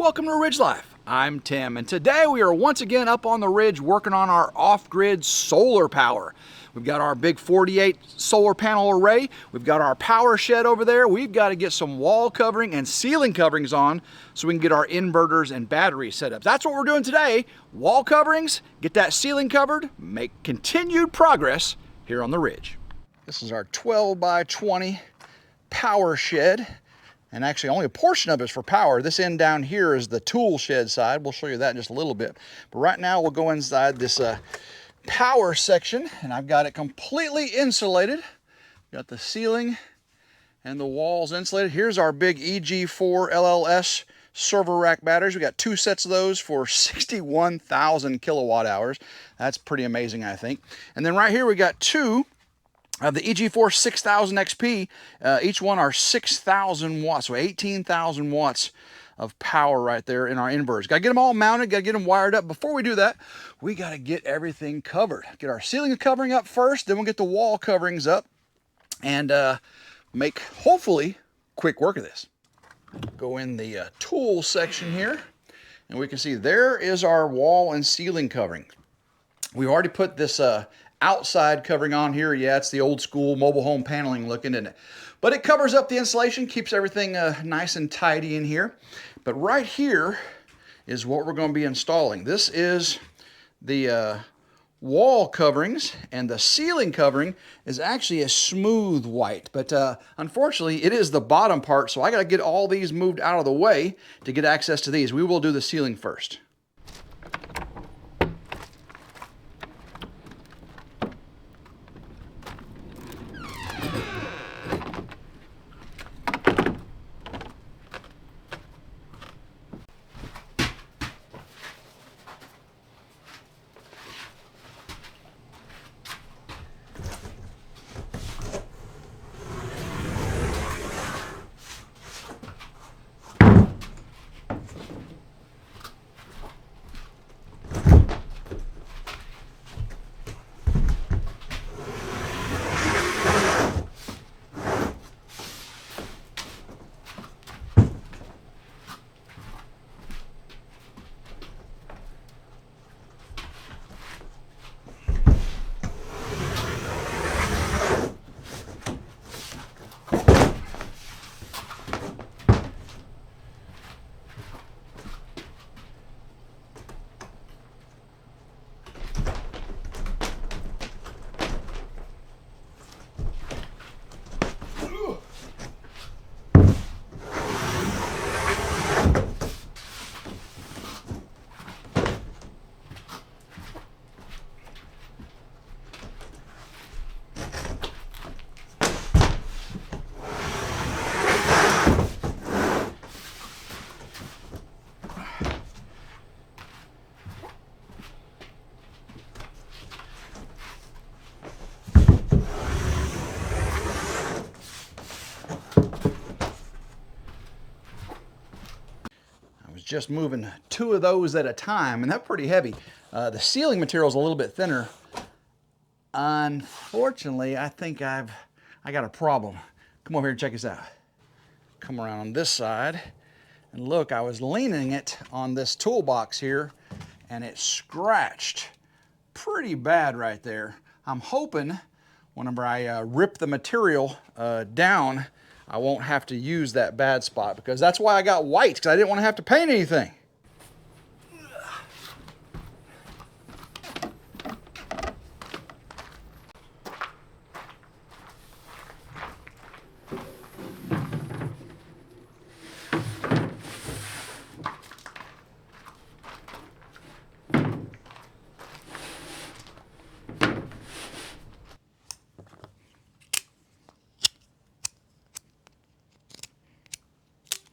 Welcome to Ridge Life. I'm Tim, and today we are once again up on the ridge working on our off-grid solar power. We've got our big 48 solar panel array. We've got our power shed over there. We've got to get some wall covering and ceiling coverings on so we can get our inverters and batteries set up. That's what we're doing today. Wall coverings, get that ceiling covered, make continued progress here on the ridge. This is our 12 by 20 power shed. And actually only a portion of it is for power. This end down here is the tool shed side. We'll show you that in just a little bit. But right now we'll go inside this power section, and I've got it completely insulated. Got the ceiling and the walls insulated. Here's our big EG4 LLS server rack batteries. We got two sets of those for 61,000 kilowatt hours. That's pretty amazing, I think. And then right here we got two of the EG4 6000 XP, each one are 6,000 watts, so 18,000 watts of power right there in our inverters. Got to get them all mounted, got to get them wired up. Before we do that, we got to get everything covered. Get our ceiling covering up first, then we'll get the wall coverings up and make, hopefully, quick work of this. Go in the tool section here, and we can see there is our wall and ceiling covering. We've already put this outside covering on here. Yeah, it's the old school mobile home paneling looking, isn't it? But it covers up the insulation, keeps everything nice and tidy in here. But right here is what we're going to be installing. This is the wall coverings, and the ceiling covering is actually a smooth white. But unfortunately, it is the bottom part, so I got to get all these moved out of the way to get access to these. We will do the ceiling first. Just moving two of those at a time, and that's pretty heavy. The ceiling material is a little bit thinner. Unfortunately, I think I got a problem. Come over here and check this out. Come around on this side, and look, I was leaning it on this toolbox here, and it scratched pretty bad right there. I'm hoping whenever I rip the material down, I won't have to use that bad spot, because that's why I got white, because I didn't want to have to paint anything.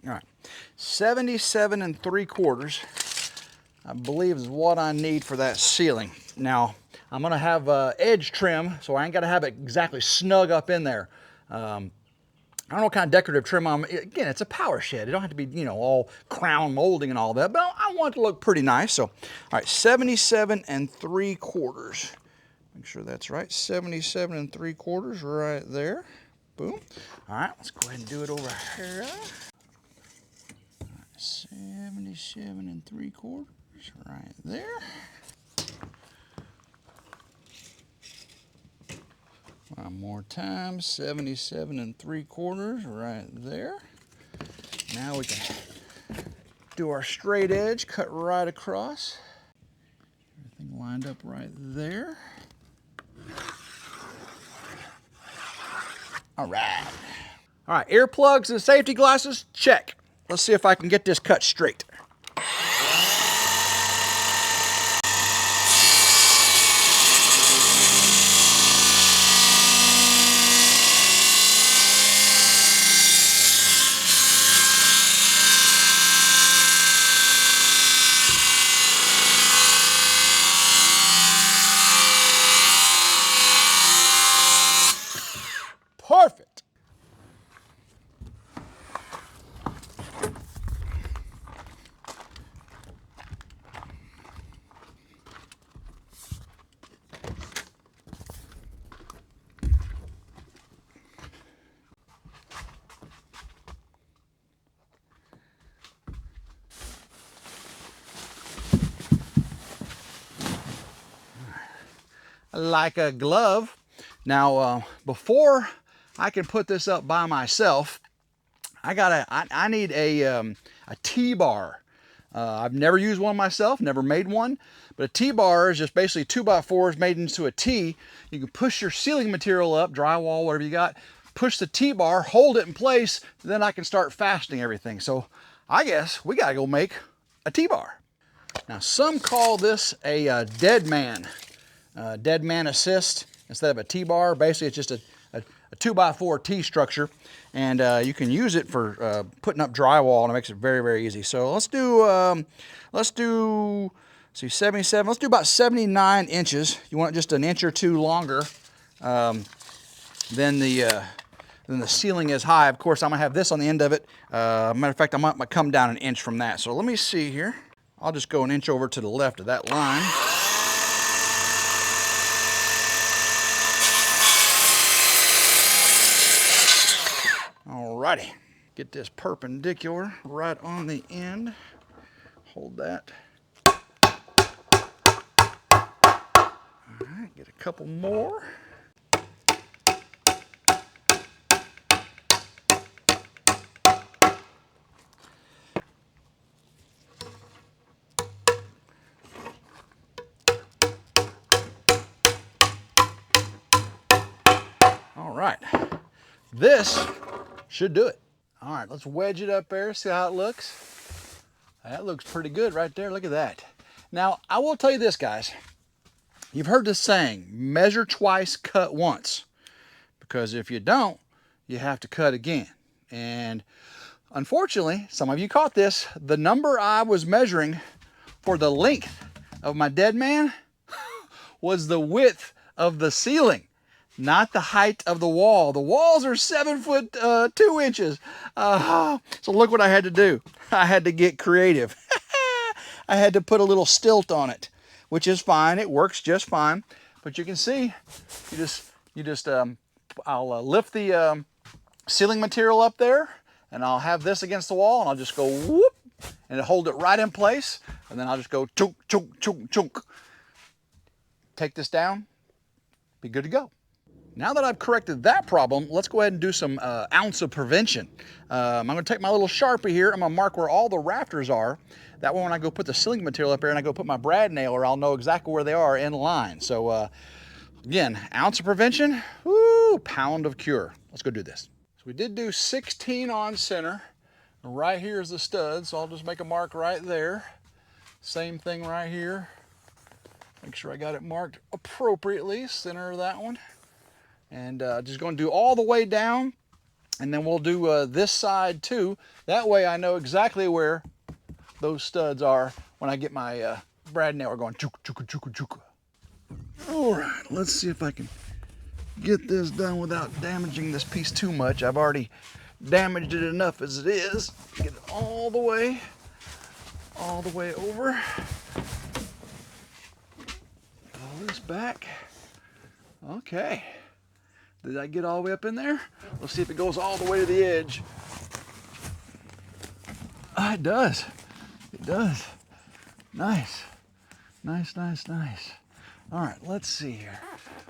All right, 77 3/4, I believe, is what I need for that ceiling. Now, I'm gonna have edge trim, so I ain't gotta have it exactly snug up in there. I don't know what kind of decorative trim again, it's a power shed. It don't have to be, you know, all crown molding and all that, but I want it to look pretty nice. So, all right, 77 3/4. Make sure that's right, 77 3/4 right there. Boom. All right, let's go ahead and do it over here. 77 77 3/4 right there. One more time, 77 3/4 right there. Now we can do our straight edge, cut right across. Everything lined up right there. All right. All right, earplugs and safety glasses, check. Let's see if I can get this cut straight. Perfect. Like a glove. Now, before I can put this up by myself, I need a T-bar. I've never used one myself, never made one, but a T-bar is just basically 2x4s made into a T. You can push your ceiling material up, drywall, whatever you got, push the T-bar, hold it in place, then I can start fastening everything. So I guess we gotta go make a T-bar. Now some call this a dead man assist instead of a T-bar. Basically it's just a 2x4 T structure, and you can use it for putting up drywall, and it makes it very, very easy. So let's do see 77, let's do about 79 inches. You want it just an inch or two longer than the ceiling is high. Of course, I'm gonna have this on the end of it. Matter of fact, I might come down an inch from that. So let me see here. I'll just go an inch over to the left of that line. Alrighty, get this perpendicular right on the end. Hold that. Alright, get a couple more. Alright, this should do it. All right, let's wedge it up there, see how it looks. That looks pretty good right there, look at that. Now, I will tell you this, guys. You've heard this saying, measure twice, cut once. Because if you don't, you have to cut again. And unfortunately, some of you caught this, the number I was measuring for the length of my dead man was the width of the ceiling, not the height of the wall. The walls are 7 foot 2 inches. So look what I had to do. I had to get creative. I had to put a little stilt on it, which is fine. It works just fine. But you can see, I'll lift the ceiling material up there, and I'll have this against the wall, and I'll just go whoop, and hold it right in place, and then I'll just go chunk, chunk, chunk, chunk. Take this down, be good to go. Now that I've corrected that problem, let's go ahead and do some ounce of prevention. I'm gonna take my little Sharpie here, I'm gonna mark where all the rafters are. That way when I go put the ceiling material up there and I go put my brad nailer, I'll know exactly where they are in line. So again, ounce of prevention, woo, pound of cure. Let's go do this. So we did do 16 on center. Right here is the stud, so I'll just make a mark right there. Same thing right here. Make sure I got it marked appropriately, center of that one. And just going to do all the way down, and then we'll do this side too. That way I know exactly where those studs are when I get my brad nailer going. Chook, chook, chook, chook. All right, let's see if I can get this done without damaging this piece too much. I've already damaged it enough as it is. Get it all the way over. Pull this back. Okay. Did I get all the way up in there? Let's see if it goes all the way to the edge. It does. It does. Nice. Nice, nice, nice. All right, let's see here.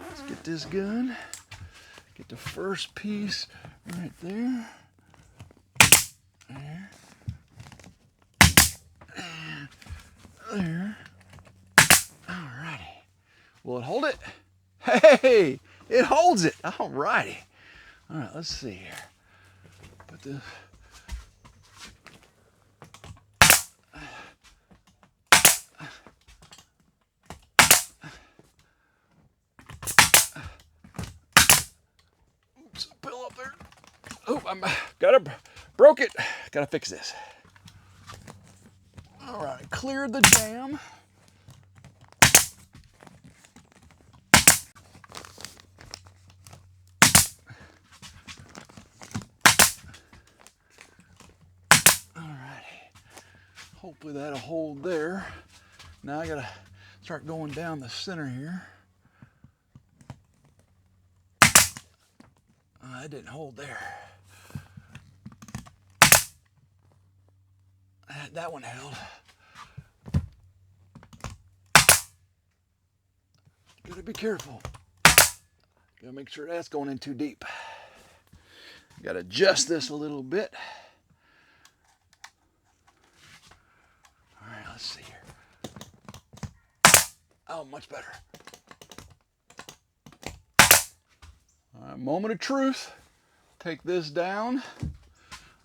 Let's get this gun. Get the first piece right there. There. And there. All righty. Will it hold it? Hey, it holds it. All righty. All right, let's see here. Put this. Oops, pill up there. Oh, broke it. Gotta fix this. All right, cleared the jam. Hopefully that'll hold there. Now I gotta start going down the center here. That didn't hold there. That one held. Gotta be careful. Gotta make sure that's going in too deep. Gotta adjust this a little bit. Let's see here. Oh, much better. All right, moment of truth. Take this down.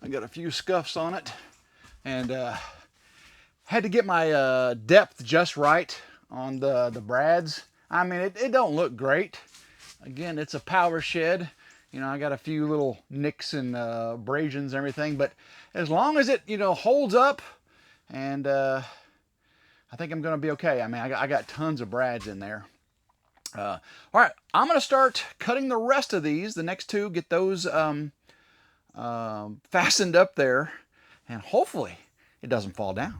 I got a few scuffs on it, and had to get my depth just right on the brads. I mean, it don't look great. Again, it's a power shed. You know, I got a few little nicks and abrasions and everything, but as long as it, you know, holds up, and I think I'm going to be okay. I mean, I got tons of brads in there. All right, I'm going to start cutting the rest of these, the next two, get those fastened up there, and hopefully it doesn't fall down.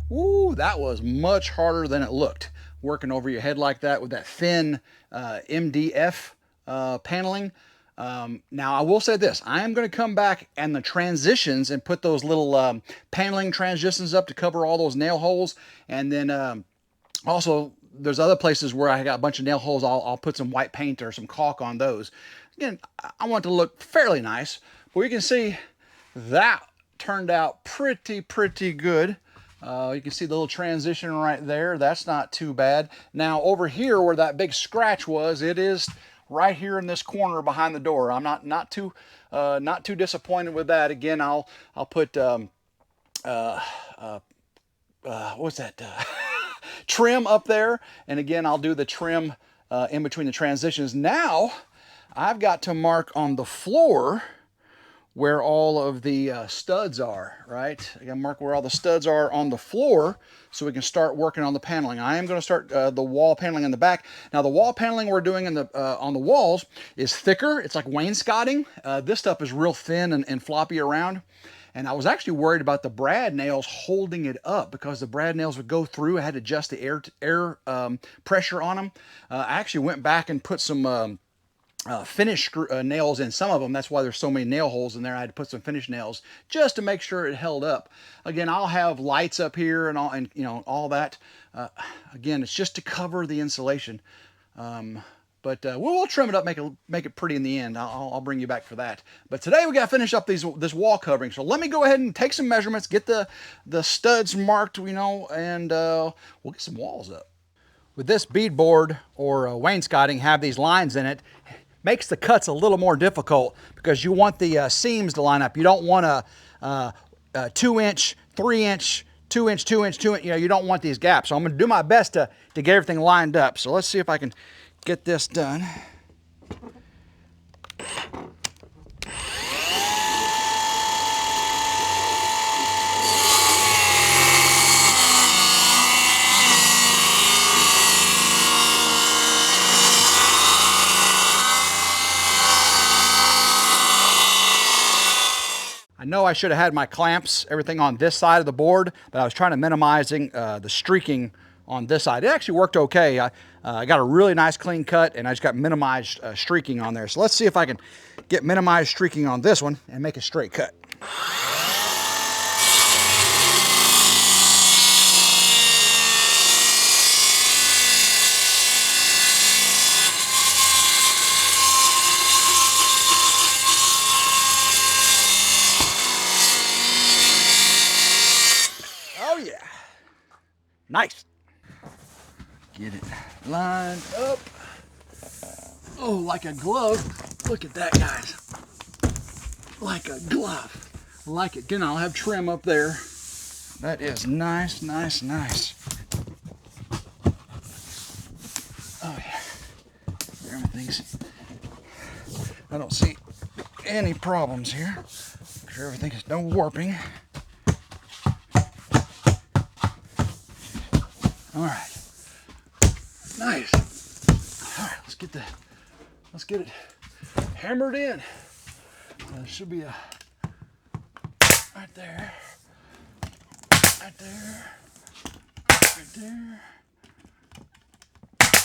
Ooh, that was much harder than it looked. Working over your head like that with that thin MDF paneling. Now I will say this, I am going to come back and the transitions and put those little paneling transitions up to cover all those nail holes. And then also there's other places where I got a bunch of nail holes. I'll put some white paint or some caulk on those. Again, I want it to look fairly nice, but you can see that turned out pretty good. You can see the little transition right there. That's not too bad. Now over here where that big scratch was, it is right here in this corner behind the door. I'm not too disappointed with that. Again, I'll put what's that? Trim up there, and again I'll do the trim in between the transitions. Now I've got to mark on the floor where all of the studs are, right? I gotta mark where all the studs are on the floor so we can start working on the paneling. I am gonna start the wall paneling in the back. Now the wall paneling we're doing in the on the walls is thicker. It's like wainscoting. This stuff is real thin and floppy around. And I was actually worried about the brad nails holding it up because the brad nails would go through. I had to adjust the air pressure on them. I actually went back and put some finish nails in some of them. That's why there's so many nail holes in there. I had to put some finish nails just to make sure it held up. Again, I'll have lights up here and all, and you know, all that. Again, it's just to cover the insulation. But we'll trim it up, make it pretty in the end. I'll bring you back for that. But today we got to finish up this wall covering. So let me go ahead and take some measurements, get the studs marked, you know, and we'll get some walls up. With this beadboard or wainscoting, have these lines in it. Makes the cuts a little more difficult because you want the seams to line up. You don't want a 2-inch, 3-inch, 2-inch, 2-inch, 2-inch. You know, you don't want these gaps. So I'm going to do my best to get everything lined up. So let's see if I can get this done. I know I should have had my clamps, everything on this side of the board, but I was trying to minimizing the streaking on this side. It actually worked okay. I got a really nice clean cut, and I just got minimized streaking on there. So let's see if I can get minimized streaking on this one and make a straight cut. Oh yeah, nice. Get it lined up. Oh, like a glove. Look at that, guys. Like a glove. Like it. Again, I'll have trim up there. That is nice, nice, nice. Oh yeah. Everything's, I don't see any problems here. Sure, everything is no warping. All right. Nice. All right, let's get it hammered in. There should be a right there, right there, right there,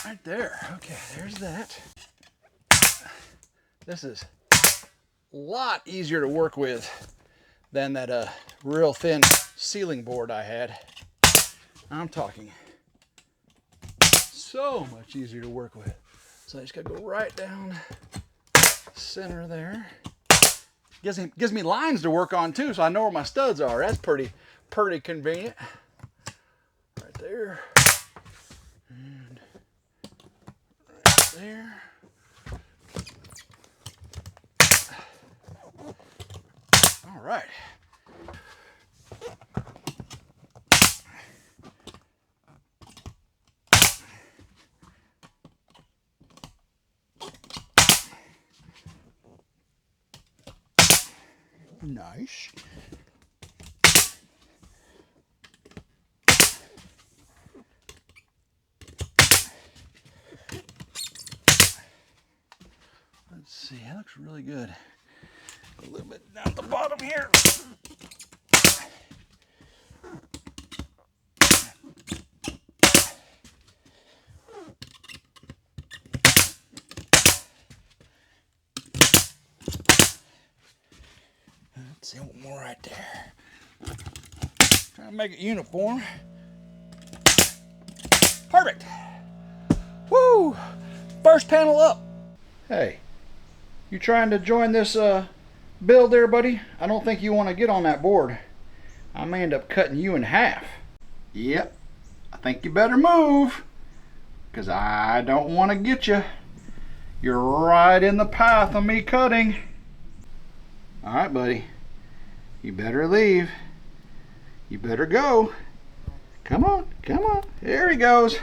right there. Okay, there's that. This is a lot easier to work with than that real thin ceiling board I had. I'm talking so much easier to work with. So I just gotta go right down center there. Gives me lines to work on too, so I know where my studs are. That's pretty convenient. Right there. And right there. All right. Nice. Let's see, that looks really good. A little bit down at the bottom here. Let's see, one more right there. Trying to make it uniform. Perfect. Woo! First panel up. Hey, you trying to join this build there, buddy? I don't think you want to get on that board. I may end up cutting you in half. Yep, I think you better move, because I don't want to get you. You're right in the path of me cutting. All right, buddy. You better leave. You better go. Come on, come on. There he goes.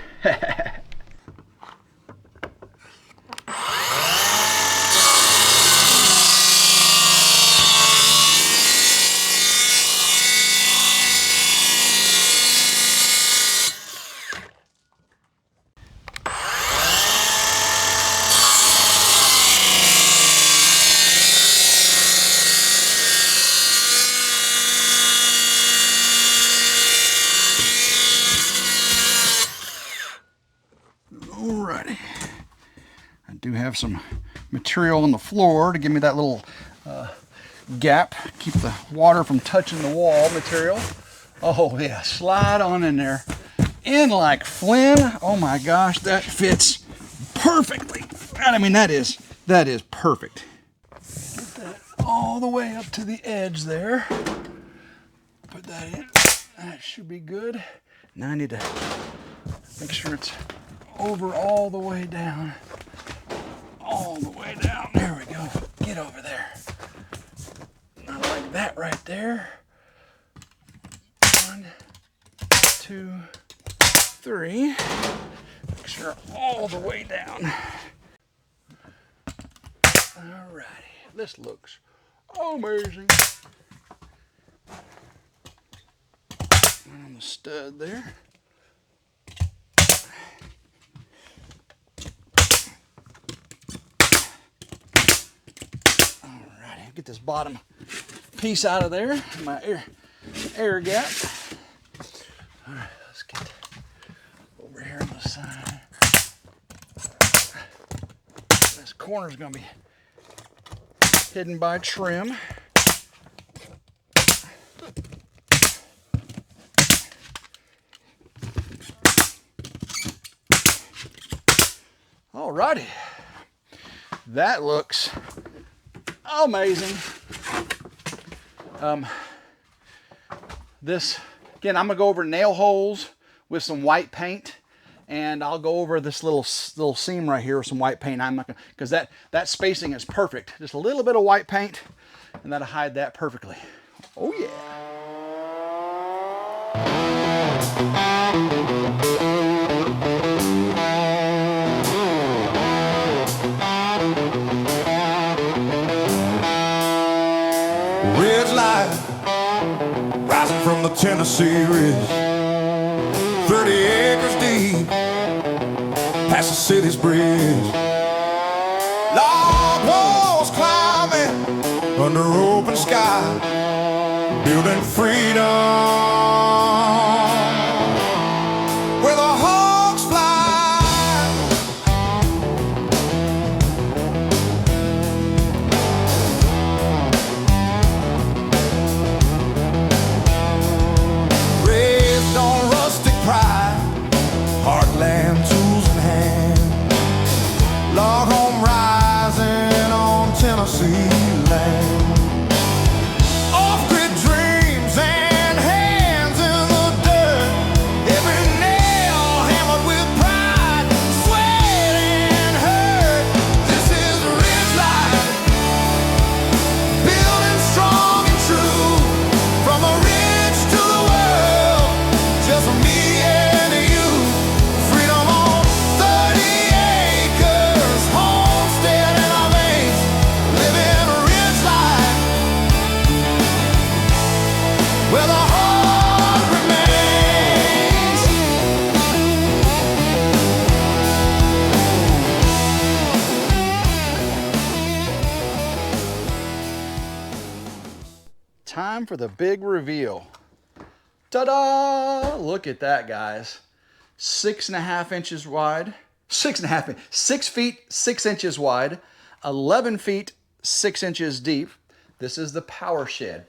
Alrighty. I do have some material on the floor to give me that little gap, keep the water from touching the wall material. Oh yeah, slide on in there. In like Flynn. Oh my gosh, that fits perfectly. I mean, that is perfect. Get that all the way up to the edge there. Put that in. That should be good. Now I need to make sure it's over all the way down. All the way down. There we go. Get over there. Not like that right there. 1, 2, 3. Make sure all the way down. Alrighty. This looks amazing. On the stud there. Alrighty, get this bottom piece out of there. My air gap. Alright, let's get over here on the side. This corner's gonna be hidden by trim. Alrighty, that looks amazing. This, again, I'm gonna go over nail holes with some white paint, and I'll go over this little seam right here with some white paint. I'm not gonna, because that spacing is perfect. Just a little bit of white paint, and that'll hide that perfectly. Oh yeah. Rising from the Tennessee Ridge, 30 acres deep, past the city's bridge. Log walls climbing under open sky, building freedom where the hawks fly. Raised on rustic pride, heartland tools in hand, log home rising on Tennessee land. Off-grid dreams and hands in the dirt, every nail hammered with pride, sweat and hurt. This is Ridge Life, building strong and true, from the ridge to the world, just me and you. Freedom on 30 acres, homestead in our veins, living Ridge Life where the heart remains. Time for the big reveal. Ta-da! Look at that, guys. 6.5 inches wide. 6 feet 6 inches wide. 11 feet 6 inches deep. This is the power shed.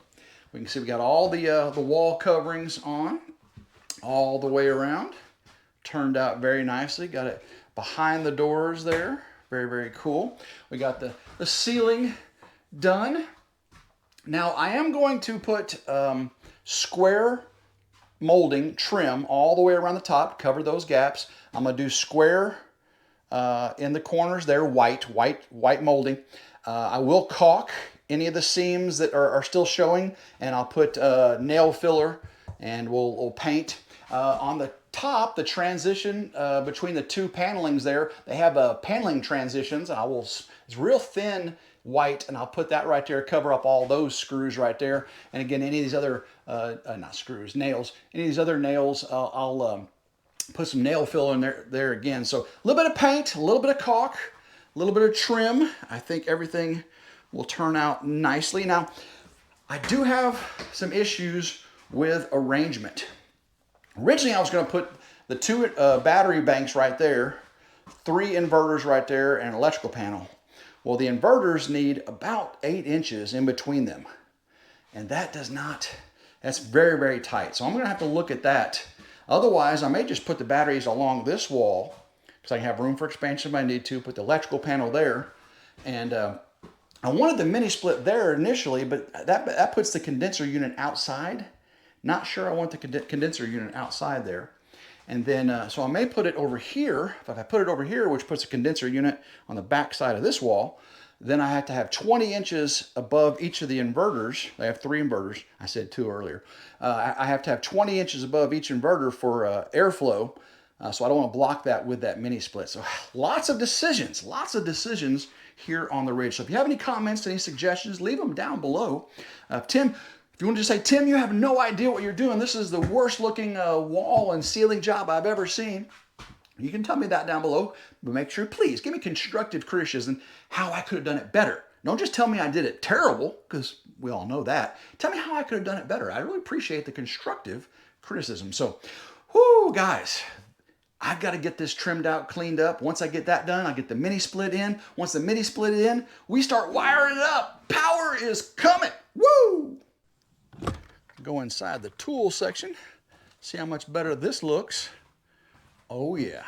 We can see we got all the wall coverings on, all the way around. Turned out very nicely. Got it behind the doors there. Very, very cool. We got the ceiling done. Now I am going to put square molding trim all the way around the top, cover those gaps. I'm going to do square in the corners there, white molding. I will caulk any of the seams that are still showing, and I'll put nail filler, and we'll paint. On the top, the transition between the two panelings there, they have paneling transitions. It's real thin white, and I'll put that right there, cover up all those screws right there. And again, any of these other, not screws, nails, any of these other nails, I'll put some nail filler in there again. So a little bit of paint, a little bit of caulk, a little bit of trim. I think everything will turn out nicely. Now, I do have some issues with arrangement. Originally, I was going to put the two battery banks right there, 3 inverters right there, and an electrical panel. Well, the inverters need about 8 inches in between them. And that's very, very tight. So I'm going to have to look at that. Otherwise, I may just put the batteries along this wall, because I can have room for expansion if I need to, put the electrical panel there. And I wanted the mini split there initially, but that puts the condenser unit outside. Not sure I want the condenser unit outside there. And then, so I may put it over here. If I put it over here, which puts a condenser unit on the back side of this wall, then I have to have 20 inches above each of the inverters. I have 3 inverters. I said 2 earlier. I have to have 20 inches above each inverter for airflow. So I don't want to block that with that mini split. So lots of decisions here on the Ridge. So if you have any comments, any suggestions, leave them down below. Tim, if you want to just say, Tim, you have no idea what you're doing. This is the worst looking wall and ceiling job I've ever seen. You can tell me that down below, but make sure, please, give me constructive criticism how I could have done it better. Don't just tell me I did it terrible, because we all know that. Tell me how I could have done it better. I really appreciate the constructive criticism. So, whoo, guys, I've got to get this trimmed out, cleaned up. Once I get that done, I'll get the mini split in. Once the mini split in, we start wiring it up. Power is coming. Woo! Go inside the tool section, see how much better this looks. Oh yeah,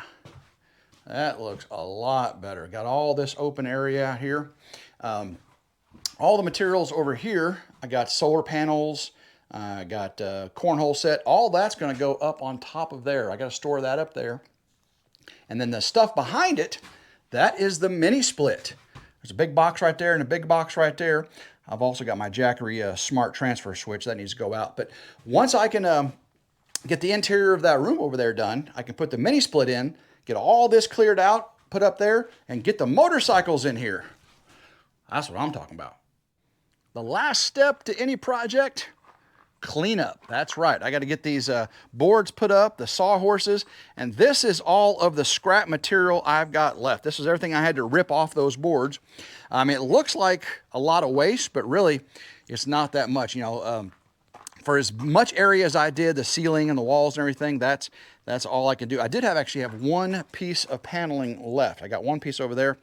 that looks a lot better. Got all this open area out here. All the materials over here, I got solar panels, I got cornhole set. All that's going to go up on top of there. I got to store that up there. And then the stuff behind it, that is the mini split. There's a big box right there and a big box right there. I've also got my Jackery smart transfer switch that needs to go out. But once I can get the interior of that room over there done, I can put the mini split in, get all this cleared out, put up there, and get the motorcycles in here. That's what I'm talking about. The last step to any project, clean up. That's right. I got to get these boards put up, the sawhorses, and this is all of the scrap material I've got left. This is everything I had to rip off those boards. It looks like a lot of waste, but really it's not that much. You know, for as much area as I did, the ceiling and the walls and everything, that's all I can do. I did actually have 1 piece of paneling left. I got 1 piece over there.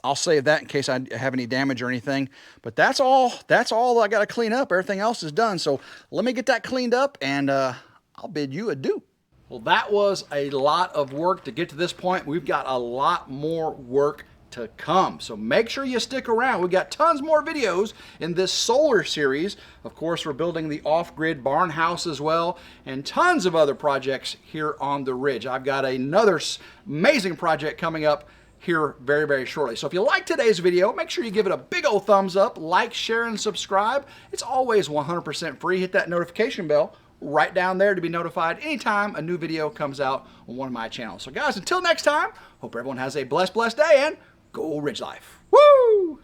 I'll save that in case I have any damage or anything. But that's all I got to clean up. Everything else is done. So let me get that cleaned up, and I'll bid you adieu. Well, that was a lot of work to get to this point. We've got a lot more work to come. So make sure you stick around. We've got tons more videos in this solar series. Of course, we're building the off-grid barn house as well, and tons of other projects here on the Ridge. I've got another amazing project coming up here very, very shortly. So if you like today's video, make sure you give it a big old thumbs up, like, share, and subscribe. It's always 100% free. Hit that notification bell right down there to be notified anytime a new video comes out on one of my channels. So guys, until next time, hope everyone has a blessed day, and go Ridge Life. Woo!